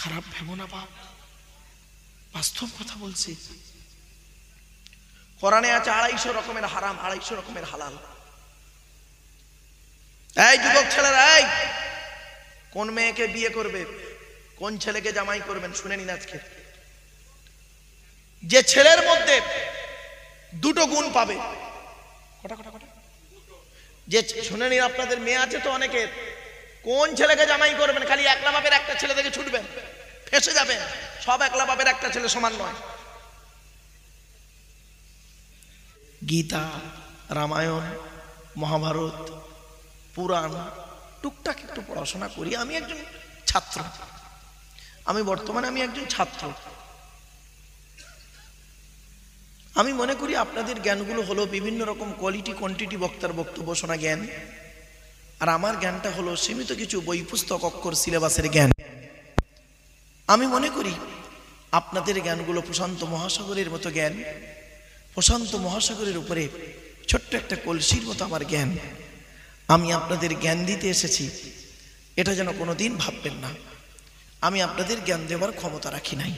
খারাপ ভেবো না বাপ, বাস্তব কথা বলছি। কোরআনে আছে 250 রকমের হারাম, 250 রকমের হালাল। এই যুবক ছেলেরা, এই কোন মেয়েকে বিয়ে করবে, কোন ছেলেকে জামাই করবেন শুনে নিন আজকে। যে ছেলের মধ্যে 2টো গুণ পাবে, কটা কটা কটা, যে শুনে নিন, আপনাদের মেয়ে আছে তো অনেকের, কোন ছেলেকে জামাই করবেন? খালি একলা বাপের একটা ছেলে থেকে ছুটবেন, ফেসে যাবেন। সব একলা বাপের একটা ছেলে সমান নয়। গীতা, রামায়ণ, মহাভারত, পুরাণ টুকটাক একটু পড়াশোনা করি। আমি একজন ছাত্র, বর্তমানে একজন ছাত্র। আমি মনে করি আপনাদের জ্ঞানগুলো হলো বিভিন্ন রকম কোয়ালিটি কোয়ান্টিটি বক্তার বক্তব্য শোনা জ্ঞান, আর আমার জ্ঞানটা হলো সীমিত কিছু বই পুস্তক অক্ষর সিলেবাসের জ্ঞান। আমি মনে করি আপনাদের জ্ঞানগুলো প্রশান্ত মহাসাগরের মতো জ্ঞান। প্রশান্ত মহাসাগরের উপরে ছোট্ট একটা কলসির মতো আমার জ্ঞান। আমি আপনাদের জ্ঞান দিতে এসেছি, এটা যেন কোনোদিন ভাববেন না আমি আপনাদের জ্ঞান দেওয়ার ক্ষমতা রাখি নাই।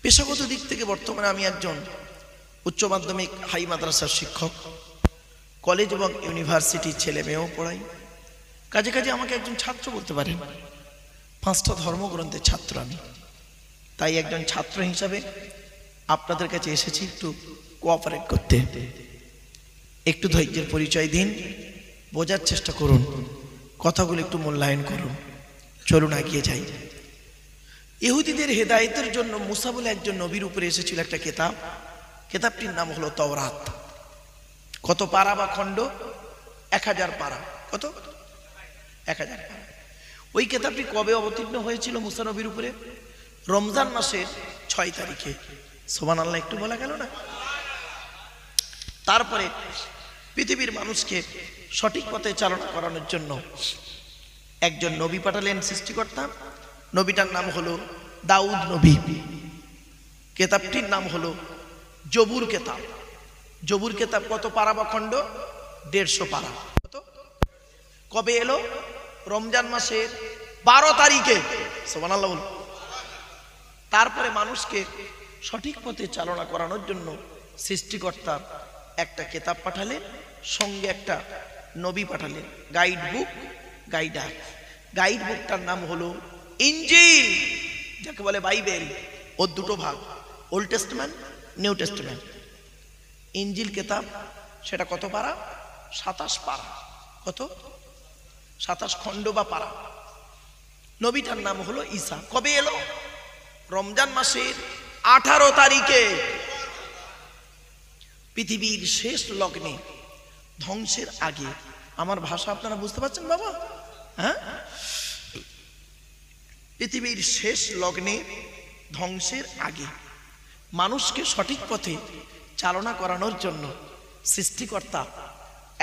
পেশাগত দিক থেকে বর্তমানে আমি একজন উচ্চ মাধ্যমিক হাই মাদ্রাসার শিক্ষক, কলেজ এবং ইউনিভার্সিটির ছেলে মেয়েও পড়াই। কাজে কাজে আমাকে একজন ছাত্র বলতে পারেন। 5টা ধর্মগ্রন্থের ছাত্র আমি। তাই একজন ছাত্র হিসাবে আপনাদের কাছে এসেছি একটু কোঅপারেট করতে। একটু ধৈর্যের পরিচয় দিন, বোঝার চেষ্টা করুন, কথাগুলো একটু মূল্যায়ন করুন। চলুন এগিয়ে যাই। ইহুদিদের হেদায়েতের জন্য মুসা বলে একজন নবীর উপরে এসেছিল একটা কিতাব। কিতাবটির নাম হলো তাওরাত। কত পারা বা খণ্ড? 1000 পারা। কত? 1000 পারা। ওই কিতাবটি কবে অবতীর্ণ হয়েছিল মুসা নবীর উপরে? রমজান মাসের 6 তারিখে। সুবহানাল্লাহ একটু বলা গেল না? তারপরে পৃথিবীর মানুষকে সঠিক পথে চালনা করানোর জন্য একজন নবী পাঠালেন সৃষ্টিকর্তা। নবীটার নাম হলো দাউদ নবী। কিতাবটির নাম হলো জবুর কিতাব। জবুর কিতাব কত পারা বা খণ্ড? 150 পারা। কত? কবে এলো? রমজান মাসের 12 তারিখে। সুবহানাল্লাহ বলুন। তারপরে মানুষকে সঠিক পথে চালনা করানোর জন্য সৃষ্টিকর্তা একটা কিতাব পাঠালেন, সঙ্গে একটা নবী পাঠালেন, গাইড বুক, গাইডার। গাইড বুকটার নাম হলো ইনজিল, যাকে বলে বাইবেল। ওর 2টো ভাগ, ওল্ড টেস্টামেন্ট, নিউ টেস্টামেন্ট। ইনজিল কিতাব সেটা কত পারা? 27 পারা। কত? 27 খণ্ড বা পারা। নবীটার নাম হলো ঈসা। কবে এলো? রমজান মাসের 18 তারিখে। পৃথিবীর শেষ লগ্নে, ধ্বংসের আগে। আমার ভাষা আপনারা বুঝতে পারছেন বাবা? হ্যাঁ, পৃথিবীর শেষ লগ্নে, ধ্বংসের আগে মানুষকে সঠিক পথে চালনা করানোর জন্য সৃষ্টিকর্তা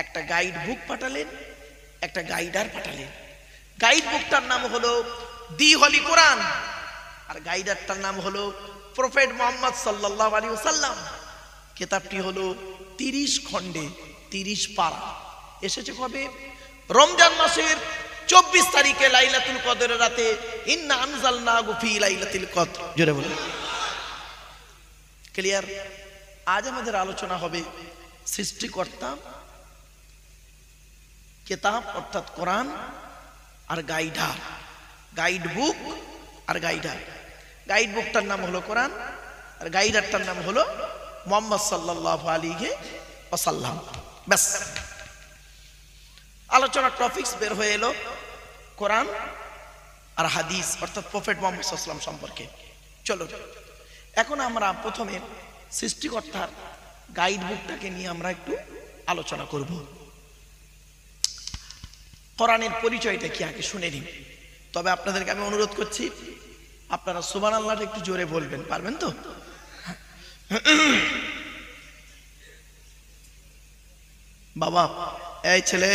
একটা গাইড বুক পাঠালেন, একটা গাইডার পাঠালেন। গাইড বুকটার নাম হলো দি হলি কোরআন, আর গাইডারটার নাম হলো প্রফেট মুহাম্মদ সাল্লাল্লাহু আলাইহি ওয়াসাল্লাম। কিতাবটি হলো 30 খণ্ডে 30 পারা। এসেছে কবে? রমজান মাসের 24 তারিখে লাইলাতুল কদরের রাতে। ইন্না আনজালনাহু ফি লাইলাতুল কদর। জোরে বলুন। ক্লিয়ার? আজ আমাদের আলোচনা হবে সৃষ্টিকর্তা, কিতাব অর্থাৎ কোরআন, আর গাইডার, গাইড বুক আর গাইডার। গাইড বুকটার নাম হলো কোরআন, আর গাইডারটার নাম হলো মুহাম্মদ সাল্লাল্লাহু আলাইহি ওয়াসাল্লাম। ব্যাস, আলোচনার টপিকস বের হয়ে এলো কোরআন আর হাদিস, অর্থাৎ প্রফেট মুহাম্মদ সাল্লাল্লাহু আলাইহি ওয়াসাল্লাম সম্পর্কে। চলো এখন আমরা প্রথমে সৃষ্টিকর্তার গাইড বুকটাকে নিয়ে আমরা একটু আলোচনা করব। কোরআনের পরিচয়টা কি আগে শুনে নিন। তবে আপনাদেরকে আমি অনুরোধ করছি, আপনারা সুবহানাল্লাহটা একটু জোরে বলবেন, পারবেন তো? বাবা, এই ছেলে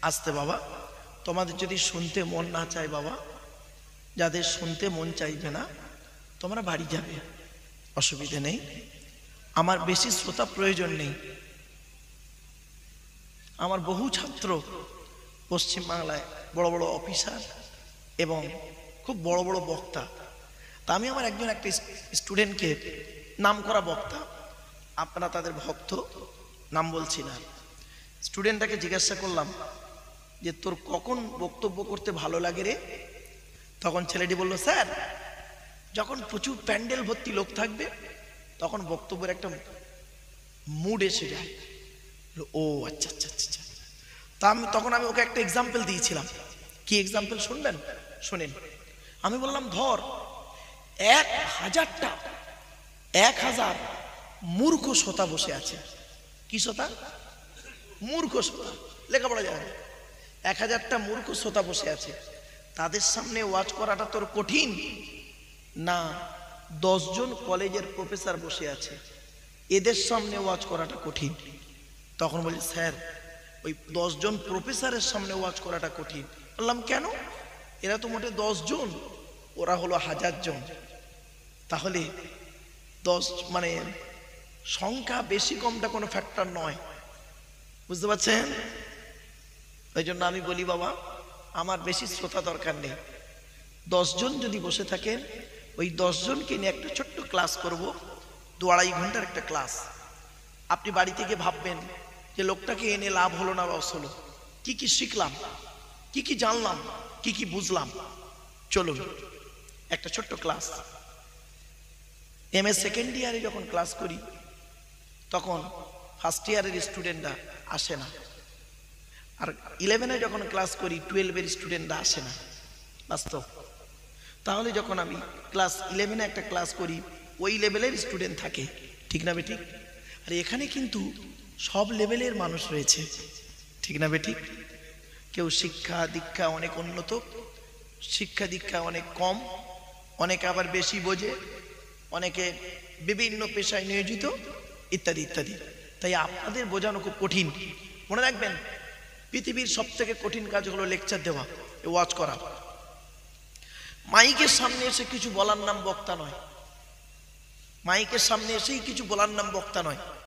আসতে বাবা, তোমাদের যদি শুনতে মন না চায় বাবা, যাদের শুনতে মন চাইবে না তোমরা বাড়ি যাবে, অসুবিধে নেই, আমার বেশি শ্রোতা প্রয়োজন নেই। আমার বহু ছাত্র পশ্চিমবাংলায় বড় বড় অফিসার এবং খুব বড় বড় বক্তা, তা আমি আমার একটা স্টুডেন্টকে, নাম করা বক্তা, আপনারা তাদের ভক্ত, নাম বলছি না, স্টুডেন্টটাকে জিজ্ঞাসা করলাম যে তোর কখন বক্তব্য করতে ভালো লাগে রে? তখন ছেলেটি বলল, স্যার যখন প্রচুর প্যান্ডেল ভর্তি লোক থাকবে তখন বক্তব্যের একটা মুড এসে যায়। ও আচ্ছা আচ্ছা আচ্ছা। তখন আমি ওকে একটা এক্সাম্পল দিয়েছিলাম। কি এক্সাম্পল শুনবেন? শুনেন। আমি বললাম, ধর 1000 মূর্খ শ্রোতা বসে আছে। কি শ্রোতা? মূর্খ শ্রোতা, লেখাপড়া জানে না। 1000টা মূর্খ শ্রোতা বসে আছে, তাদের সামনে ওয়াজ করাটা তোর কঠিন না 10 জন কলেজের প্রফেসর বসে আছে এদের সামনে ওয়াজ করাটা কঠিন? তখন বলছে, স্যার ওই 10 জন প্রফেসরের সামনে ওয়াজ করাটা কঠিন। বললাম, কেন? এরা তো মোটে 10 জন, ওরা হলো 1000 জন। তাহলে 10 মানে সংখ্যা বেশি কমটা কোনো ফ্যাক্টর নয়, বুঝতে পারছেন? ওই জন্য আমি বলি, বাবা আমার বেশি শ্রোতা দরকার নেই, 10 জন যদি বসে থাকেন ওই 10 জনকে নিয়ে একটা ছোট্ট ক্লাস করব, 2-2.5 ঘন্টার একটা ক্লাস। আপনি বাড়ি থেকে ভাববেন যে লোকটাকে এনে লাভ হলো না লস হলো, কি কি শিখলাম, কি কি জানলাম, কি কি বুঝলাম। চলুন একটা ছোট্ট ক্লাস। এমএ সেকেন্ড ইয়ারে যখন ক্লাস করি তখন ফার্স্ট ইয়ারের স্টুডেন্টরা আসে না, আর 11-এ যখন ক্লাস করি 12-এর স্টুডেন্টরা আসে না, বাস্তব। তাহলে যখন আমি ক্লাস 11-এ একটা ক্লাস করি ওই লেভেলের স্টুডেন্ট থাকে, ঠিক না বেঠিক? আর এখানে কিন্তু সব লেভেলের মানুষ রয়েছে, ঠিক না বেঠিক? কেউ শিক্ষা দীক্ষা অনেক উন্নত, শিক্ষা দীক্ষা অনেক কম, অনেকে আবার বেশি বোঝে, অনেকে বিভিন্ন পেশায় নিয়োজিত, ইত্যাদি ইত্যাদি। তাই আপনাদের বোঝানো খুব কঠিন। মনে রাখবেন, পৃথিবীর সবথেকে কঠিন কাজ হলো লেকচার দেওয়া, ওয়াজ করা। মাইকের সামনে এসে কিছু বলার নাম বক্তা নয়, মাইকের সামনে এসেই কিছু বলার নাম বক্তা নয়।